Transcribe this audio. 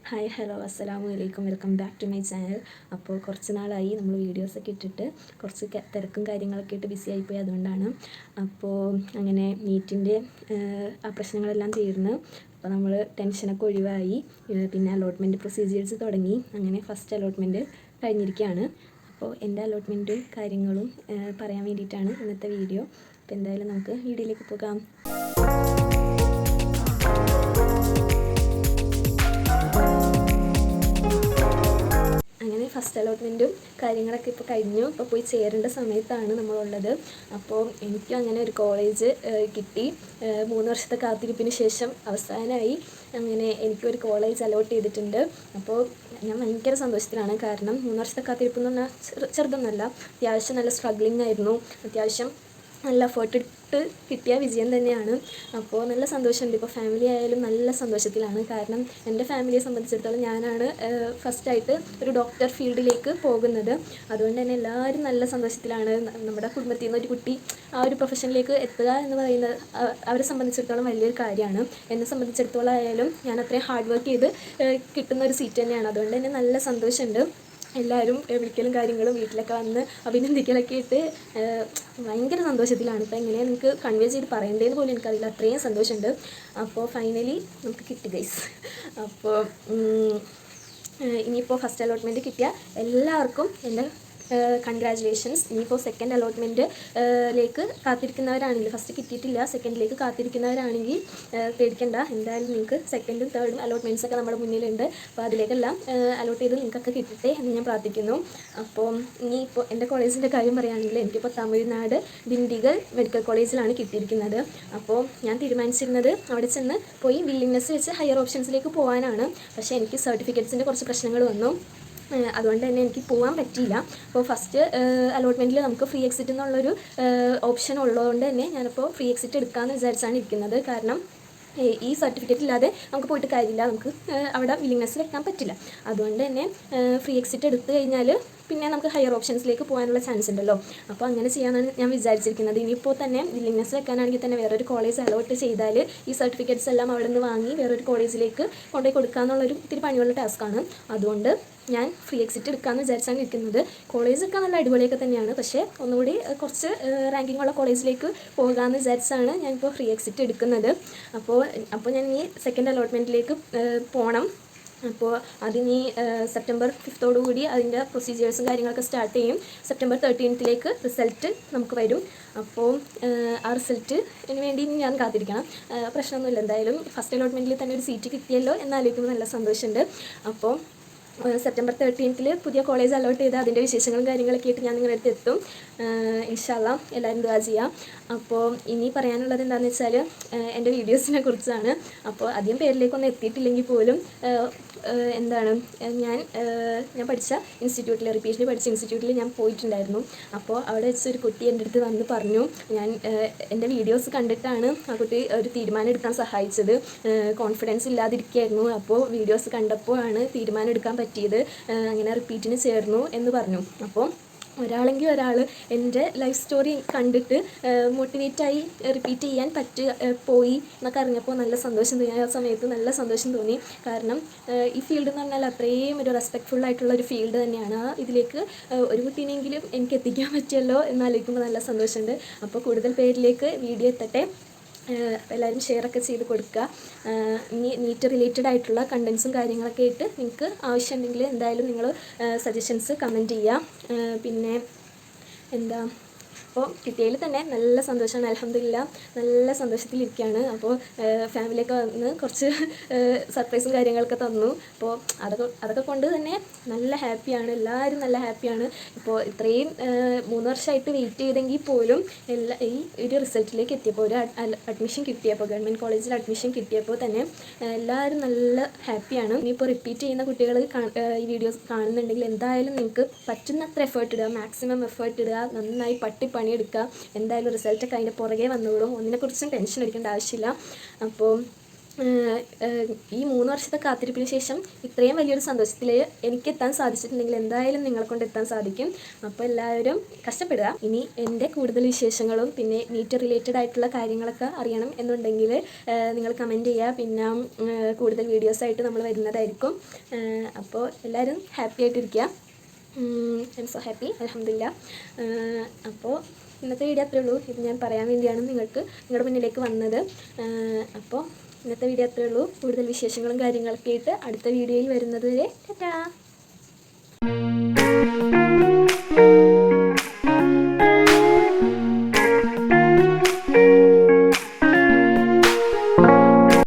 Hi hello അസ്സലാമു അലൈക്കും, welcome back to my channel. അപ്പോൾ കുറച്ച് നാളായി നമ്മൾ വീഡിയോസൊക്കെ ഇട്ടിട്ട് കുറച്ച് തിരക്കും കാര്യങ്ങളൊക്കെ ഇട്ട് ബിസി ആയിപ്പോയി. അതുകൊണ്ടാണ്. അപ്പോൾ അങ്ങനെ നീറ്റിൻ്റെ ആ പ്രശ്നങ്ങളെല്ലാം തീർന്ന് അപ്പോൾ നമ്മൾ ടെൻഷനൊക്കെ ഒഴിവായി. പിന്നെ അലോട്ട്മെൻറ്റ് പ്രൊസീജിയേഴ്സ് തുടങ്ങി. അങ്ങനെ ഫസ്റ്റ് അലോട്ട്മെൻറ്റ് കഴിഞ്ഞിരിക്കുകയാണ്. അപ്പോൾ എൻ്റെ അലോട്ട്മെൻറ്റും കാര്യങ്ങളും പറയാൻ വേണ്ടിയിട്ടാണ് ഇന്നത്തെ വീഡിയോ. അപ്പോൾ എന്തായാലും നമുക്ക് വീഡിയോയിലേക്ക് പോകാം. ഫസ്റ്റ് അലോട്ട്മെൻറ്റും കാര്യങ്ങളൊക്കെ ഇപ്പോൾ കഴിഞ്ഞു. ഇപ്പോൾ പോയി ചേരേണ്ട സമയത്താണ് നമ്മളുള്ളത്. അപ്പോൾ എനിക്കും അങ്ങനെ ഒരു കോളേജ് കിട്ടി. 3 വർഷത്തെ കാത്തിരിപ്പിന് ശേഷം അവസാനമായി അങ്ങനെ എനിക്കൊരു കോളേജ് അലോട്ട് ചെയ്തിട്ടുണ്ട്. അപ്പോൾ ഞാൻ ഭയങ്കര സന്തോഷത്തിലാണ്. കാരണം 3 വർഷത്തെ കാത്തിരിപ്പ് എന്ന് പറഞ്ഞാൽ ചെറുതൊന്നുമല്ല. അത്യാവശ്യം നല്ല സ്ട്രഗ്ലിംഗ് ആയിരുന്നു. അത്യാവശ്യം നല്ല എഫേർട്ട് ഇട്ട് കിട്ടിയ വിജയം തന്നെയാണ്. അപ്പോൾ നല്ല സന്തോഷമുണ്ട്. ഇപ്പോൾ ഫാമിലി ആയാലും നല്ല സന്തോഷത്തിലാണ്. കാരണം എൻ്റെ ഫാമിലിയെ സംബന്ധിച്ചിടത്തോളം ഞാനാണ് ഫസ്റ്റായിട്ട് ഒരു ഡോക്ടർ ഫീൽഡിലേക്ക് പോകുന്നത്. അതുകൊണ്ട് തന്നെ എല്ലാവരും നല്ല സന്തോഷത്തിലാണ്. നമ്മുടെ കുടുംബത്തിൽ നിന്ന് ഒരു കുട്ടി ആ ഒരു പ്രൊഫഷനിലേക്ക് എത്തുക എന്ന് പറയുന്നത് അവരെ സംബന്ധിച്ചിടത്തോളം വലിയൊരു കാര്യമാണ്. എന്നെ സംബന്ധിച്ചിടത്തോളം ആയാലും ഞാൻ അത്രയും ഹാർഡ് വർക്ക് ചെയ്ത് കിട്ടുന്ന ഒരു സീറ്റ് തന്നെയാണ്. അതുകൊണ്ട് തന്നെ നല്ല സന്തോഷമുണ്ട്. എല്ലാവരും വിളിക്കലും കാര്യങ്ങളും വീട്ടിലൊക്കെ വന്ന് അഭിനന്ദിക്കലൊക്കെ ഇട്ട് ഭയങ്കര സന്തോഷത്തിലാണ്. ഇപ്പോൾ എങ്ങനെയാണ് നിങ്ങൾക്ക് കൺവേ ചെയ്ത് പറയേണ്ടതെന്ന് പോലും എനിക്കറിയില്ല, അത്രയും സന്തോഷമുണ്ട്. അപ്പോൾ ഫൈനലി നമുക്ക് കിട്ടി ഗൈസ്. അപ്പോൾ ഇനിയിപ്പോൾ ഫസ്റ്റ് അലോട്ട്മെൻറ്റ് കിട്ടിയ എല്ലാവർക്കും എൻ്റെ കൺഗ്രാജുലേഷൻസ്. ഇനിയിപ്പോൾ സെക്കൻഡ് അലോട്ട്മെൻറ്റിലേക്ക് കാത്തിരിക്കുന്നവരാണെങ്കിൽ, ഫസ്റ്റ് കിട്ടിയിട്ടില്ല സെക്കൻഡിലേക്ക് കാത്തിരിക്കുന്നവരാണെങ്കിൽ പേടിക്കണ്ട. എന്തായാലും നിങ്ങൾക്ക് സെക്കൻഡും തേർഡും അലോട്ട്മെൻറ്റ്സൊക്കെ നമ്മുടെ മുന്നിലുണ്ട്. അപ്പോൾ അതിലേക്കെല്ലാം അലോട്ട് ചെയ്ത് നിങ്ങൾക്കൊക്കെ കിട്ടട്ടെ എന്ന് ഞാൻ പ്രാർത്ഥിക്കുന്നു. അപ്പോൾ ഇനിയിപ്പോൾ എൻ്റെ കോളേജിൻ്റെ കാര്യം പറയുകയാണെങ്കിൽ എനിക്കിപ്പോൾ തമിഴ്നാട് ദിണ്ടിഗൽ മെഡിക്കൽ കോളേജിലാണ് കിട്ടിയിരിക്കുന്നത്. അപ്പോൾ ഞാൻ തീരുമാനിച്ചിരുന്നത് അവിടെ ചെന്ന് പോയി വില്ലിങ്നെസ് വെച്ച് ഹയർ ഓപ്ഷൻസിലേക്ക് പോകാനാണ്. പക്ഷേ എനിക്ക് സർട്ടിഫിക്കറ്റ്സിൻ്റെ കുറച്ച് പ്രശ്നങ്ങൾ വന്നു. അതുകൊണ്ട് തന്നെ എനിക്ക് പോകാൻ പറ്റിയില്ല. അപ്പോൾ ഫസ്റ്റ് അലോട്ട്മെൻറ്റിൽ നമുക്ക് ഫ്രീ എക്സിറ്റ് എന്നുള്ളൊരു ഓപ്ഷൻ ഉള്ളതുകൊണ്ട് തന്നെ ഞാനിപ്പോൾ ഫ്രീ എക്സിറ്റ് എടുക്കാമെന്ന് വിചാരിച്ചാണ് ഇരിക്കുന്നത്. കാരണം ഈ സർട്ടിഫിക്കറ്റ് ഇല്ലാതെ നമുക്ക് പോയിട്ട് കാര്യമില്ല, നമുക്ക് അവിടെ വില്ലിങ്നെസ് വെക്കാൻ പറ്റില്ല. അതുകൊണ്ട് തന്നെ ഫ്രീ എക്സിറ്റ് എടുത്തു കഴിഞ്ഞാൽ പിന്നെ നമുക്ക് ഹയർ ഓപ്ഷൻസിലേക്ക് പോകാനുള്ള ചാൻസ് ഉണ്ടല്ലോ. അപ്പോൾ അങ്ങനെ ചെയ്യാനാണ് ഞാൻ വിചാരിച്ചിരിക്കുന്നത്. ഇനിയിപ്പോൾ തന്നെ വില്ലിങ്നെസ് വെക്കാനാണെങ്കിൽ തന്നെ വേറൊരു കോളേജ് അലോട്ട് ചെയ്താൽ ഈ സർട്ടിഫിക്കറ്റ്സ് എല്ലാം അവിടെ നിന്ന് വാങ്ങി വേറൊരു കോളേജിലേക്ക് കൊണ്ടുപോയി കൊടുക്കുക എന്നുള്ളൊരു ഇത്തിരി പണിയുള്ള ടാസ്ക്കാണ്. അതുകൊണ്ട് ഞാൻ ഫ്രീ എക്സിറ്റ് എടുക്കാമെന്ന് വിചാരിച്ചാണ് ഇരിക്കുന്നത്. കോളേജൊക്കെ നല്ല അടിപൊളിയൊക്കെ തന്നെയാണ്. പക്ഷേ ഒന്നുകൂടി കുറച്ച് റാങ്കിങ് ഉള്ള കോളേജിലേക്ക് പോകാമെന്ന് വിചാരിച്ചാണ് ഞാനിപ്പോൾ ഫ്രീ എക്സിറ്റ് എടുക്കുന്നത്. അപ്പോൾ ഞാൻ ഈ സെക്കൻഡ് അലോട്ട്മെൻറ്റിലേക്ക് പോകണം. അപ്പോൾ അതിനി സെപ്റ്റംബർ 5 കൂടി അതിൻ്റെ പ്രൊസീജിയേഴ്സും കാര്യങ്ങളൊക്കെ സ്റ്റാർട്ട് ചെയ്യും. സെപ്റ്റംബർ 13 റിസൾട്ട് നമുക്ക് വരും. അപ്പോൾ ആ റിസൾട്ടിന് വേണ്ടി ഞാൻ കാത്തിരിക്കണം. പ്രശ്നമൊന്നുമില്ല. എന്തായാലും ഫസ്റ്റ് അലോട്ട്മെൻറ്റിൽ തന്നെ ഒരു സീറ്റ് കിട്ടിയല്ലോ എന്നാലോചിക്കുമ്പോൾ നല്ല സന്തോഷമുണ്ട്. അപ്പോൾ സെപ്റ്റംബർ 13 പുതിയ കോളേജ് അലോട്ട് ചെയ്ത് അതിൻ്റെ വിശേഷങ്ങളും കാര്യങ്ങളൊക്കെ ആയിട്ട് ഞാൻ നിങ്ങളുടെ അടുത്ത് എത്തും. ഇൻഷാ അല്ലാഹ് എല്ലാവരും ദുആ ചെയ്യുക. അപ്പോൾ ഇനി പറയാനുള്ളത് എന്താണെന്ന് വെച്ചാൽ എൻ്റെ വീഡിയോസിനെ കുറിച്ചാണ്. അപ്പോൾ അധികം പേരിലേക്കൊന്നും എത്തിയിട്ടില്ലെങ്കിൽ പോലും ഞാൻ പഠിച്ച ഇൻസ്റ്റിറ്റ്യൂട്ടിൽ, റിപ്പീറ്റിൽ പഠിച്ച ഇൻസ്റ്റിറ്റ്യൂട്ടിൽ ഞാൻ പോയിട്ടുണ്ടായിരുന്നു. അപ്പോൾ അവിടെ വെച്ചൊരു കുട്ടി എൻ്റെ അടുത്ത് വന്ന് പറഞ്ഞു, എൻ്റെ വീഡിയോസ് കണ്ടിട്ടാണ് ആ കുട്ടി ഒരു തീരുമാനം എടുക്കാൻ സഹായിച്ചത്. കോൺഫിഡൻസ് ഇല്ലാതിരിക്കുകയായിരുന്നു. അപ്പോൾ വീഡിയോസ് കണ്ടപ്പോഴാണ് തീരുമാനം എടുക്കാൻ പറ്റിയത്. അങ്ങനെ റിപ്പീറ്റിന് ചേർന്നു എന്ന് പറഞ്ഞു. അപ്പോൾ ഒരാളെങ്കിൽ ഒരാൾ എൻ്റെ ലൈഫ് സ്റ്റോറി കണ്ടിട്ട് മോട്ടിവേറ്റായി റിപ്പീറ്റ് ചെയ്യാൻ പോയി എന്നൊക്കെ അറിഞ്ഞപ്പോൾ നല്ല സന്തോഷം തോന്നി. ആ സമയത്ത് നല്ല സന്തോഷം തോന്നി. കാരണം ഈ ഫീൽഡ് എന്ന് പറഞ്ഞാൽ അത്രയും ഒരു റെസ്പെക്റ്റ്ഫുള്ളായിട്ടുള്ള ഒരു ഫീൽഡ് തന്നെയാണ്. ഇതിലേക്ക് ഒരു കുട്ടീനെങ്കിലും എനിക്ക് എത്തിക്കാൻ പറ്റിയല്ലോ എന്നാലോചിക്കുമ്പോൾ നല്ല സന്തോഷമുണ്ട്. അപ്പോൾ കൂടുതൽ പേരിലേക്ക് വീഡിയോ എത്തട്ടെ. എല്ലാവരും ഷെയറൊക്കെ ചെയ്ത് കൊടുക്കുക. ഇനി നീറ്റ് റിലേറ്റഡ് ആയിട്ടുള്ള കണ്ടൻസും കാര്യങ്ങളൊക്കെ ആയിട്ട് നിങ്ങൾക്ക് ആവശ്യമുണ്ടെങ്കിൽ എന്തായാലും നിങ്ങൾ സജഷൻസ് കമൻറ്റ് ചെയ്യുക. പിന്നെ അപ്പോൾ കിട്ടിയതിൽ തന്നെ നല്ല സന്തോഷമാണ്. അൽഹംദുലില്ലാഹ് നല്ല സന്തോഷത്തിലിരിക്കുകയാണ്. അപ്പോൾ ഫാമിലിയൊക്കെ വന്ന് കുറച്ച് സർപ്രൈസും കാര്യങ്ങളൊക്കെ തന്നു. അപ്പോൾ അതൊക്കെ കൊണ്ട് തന്നെ നല്ല ഹാപ്പിയാണ്. എല്ലാവരും നല്ല ഹാപ്പിയാണ്. ഇപ്പോൾ ഇത്രയും 3 വർഷമായിട്ട് വെയിറ്റ് ചെയ്തെങ്കിൽ പോലും ഈ ഒരു റിസൾട്ടിലേക്ക് എത്തിയപ്പോൾ, ഒരു അഡ്മിഷൻ കിട്ടിയപ്പോൾ, ഗവൺമെൻറ് കോളേജിൽ അഡ്മിഷൻ കിട്ടിയപ്പോൾ തന്നെ എല്ലാവരും നല്ല ഹാപ്പിയാണ്. ഇനിയിപ്പോൾ റിപ്പീറ്റ് ചെയ്യുന്ന കുട്ടികൾ ഈ വീഡിയോസ് കാണുന്നുണ്ടെങ്കിൽ എന്തായാലും നിങ്ങൾക്ക് പറ്റുന്നത്ര എഫേർട്ട് ഇടുക, മാക്സിമം എഫേർട്ട് ഇടുക, നന്നായി പണിയെടുക്കുക. എന്തായാലും റിസൾട്ടൊക്കെ അതിൻ്റെ പുറകെ വന്നോളും. ഒന്നിനെക്കുറിച്ചും ടെൻഷൻ അടിക്കേണ്ട ആവശ്യമില്ല. അപ്പോൾ ഈ 3 വർഷത്തെ കാത്തിരിപ്പിന് ശേഷം ഇത്രയും വലിയൊരു സന്തോഷത്തിൽ എനിക്ക് എത്താൻ സാധിച്ചിട്ടുണ്ടെങ്കിൽ എന്തായാലും നിങ്ങളെ കൊണ്ട് എത്താൻ സാധിക്കും. അപ്പോൾ എല്ലാവരും കഷ്ടപ്പെടുക. ഇനി എൻ്റെ കൂടുതൽ വിശേഷങ്ങളും പിന്നെ നീറ്റ് റിലേറ്റഡ് ആയിട്ടുള്ള കാര്യങ്ങളൊക്കെ അറിയണം എന്നുണ്ടെങ്കിൽ നിങ്ങൾ കമൻറ്റ് ചെയ്യുക. പിന്നെ കൂടുതൽ വീഡിയോസായിട്ട് നമ്മൾ വരുന്നതായിരിക്കും. അപ്പോൾ എല്ലാവരും ഹാപ്പി ആയിട്ടിരിക്കുക. ഐ എം സോ ഹാപ്പി, അൽഹംദുലില്ലാ. അപ്പോൾ ഇന്നത്തെ വീഡിയോ അത്രേ ഉള്ളൂ. ഇത് ഞാൻ പറയാൻ വേണ്ടിയാണ് നിങ്ങളുടെ മുന്നിലേക്ക് വന്നത്. അപ്പോൾ ഇന്നത്തെ വീഡിയോ അത്രേ ഉള്ളൂ. കൂടുതൽ വിശേഷങ്ങളും കാര്യങ്ങളൊക്കെ ആയിട്ട് അടുത്ത വീഡിയോയിൽ വരുന്നത് വരെ ടാറ്റാ.